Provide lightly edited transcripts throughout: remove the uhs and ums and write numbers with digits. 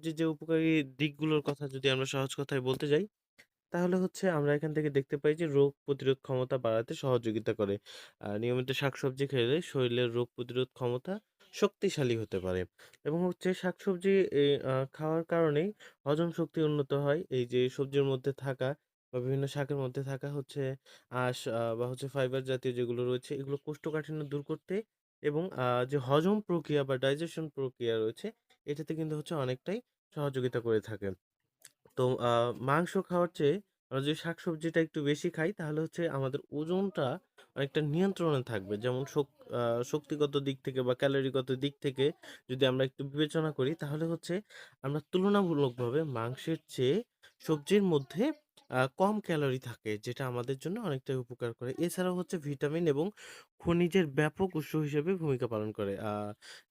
শাকসবজির যে উপকারী দিকগুলোর কথা যদি আমরা সহজ কথায় বলতে যাই, তাহলে হচ্ছে আমরা এখান থেকে দেখতে পাই যে রোগ প্রতিরোধ ক্ষমতা বাড়াতে সহযোগিতা করে। নিয়মিত শাকসবজি খেলে শরীরের রোগ প্রতিরোধ ক্ষমতা শক্তিশালী হতে পারে এবং হচ্ছে শাকসবজি খাওয়ার কারণেই হজম শক্তি উন্নত হয়। এই যে সবজির মধ্যে থাকা বা বিভিন্ন শাকের মধ্যে থাকা হচ্ছে আঁশ বা হচ্ছে ফাইবার জাতীয় যেগুলো রয়েছে এগুলো কোষ্ঠকাঠিন্য দূর করতে এবং যে হজম প্রক্রিয়া বা ডাইজেশন প্রক্রিয়া রয়েছে এটাতে কিন্তু হচ্ছে অনেকটাই সহযোগিতা করে থাকে। তো মাংস খাওয়ার চেয়ে আমরা যদি শাকসবজিটা একটু বেশি খাই তাহলে হচ্ছে আমাদের ওজনটা অনেকটা নিয়ন্ত্রণে থাকবে। যেমন আ শক্তিগত দিক থেকে বা ক্যালোরিগত দিক থেকে যদি আমরা একটু বিবেচনা করি তাহলে হচ্ছে আমরা তুলনামূলকভাবে মাংসের চেয়ে সবজির মধ্যে কম ক্যালোরি থাকে যেটা আমাদের জন্য অনেকটাই উপকার করে। এছাড়াও হচ্ছে ভিটামিন এবং খনিজের ব্যাপক উৎস হিসেবে ভূমিকা পালন করে।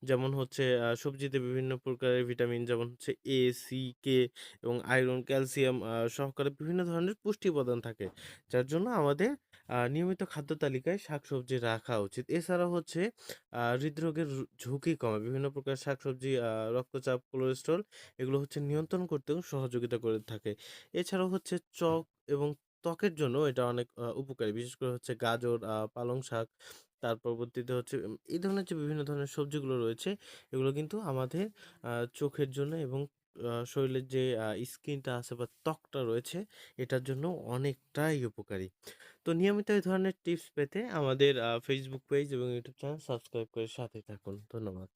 যেমন হচ্ছে সবজিতে বিভিন্ন প্রকারের ভিটামিন যেমন হচ্ছে এ, সি, কে এবং আয়রন, ক্যালসিয়াম সহকারে বিভিন্ন ধরনের পুষ্টি উপাদান থাকে। যার জন্য আমাদের নিয়মিত খাদ্য তালিকায় শাকসবজি রাখা উচিত। এছাড়াও হচ্ছে হৃদরোগের ঝুঁকি কমায়। বিভিন্ন প্রকার শাকসবজি রক্তচাপ, কোলেস্টেরল এগুলো হচ্ছে নিয়ন্ত্রণ করতেও সহযোগিতা করে থাকে। এছাড়াও হচ্ছে এবং ত্বকের জন্য এটা অনেক উপকারী। বিশেষ করে হচ্ছে গাজর, পালং শাক, তার পরবর্তীতে হচ্ছে এই ধরনের যে বিভিন্ন ধরনের সবজিগুলো রয়েছে, এগুলো কিন্তু আমাদের চোখের জন্য এবং শরীরের যে স্কিনটা আছে বা ত্বকটা রয়েছে এটার জন্য অনেকটাই উপকারী। তো নিয়মিত এই ধরনের টিপস পেতে আমাদের Facebook পেজ এবং YouTube চ্যানেল সাবস্ক্রাইব করে সাথেই থাকুন। ধন্যবাদ।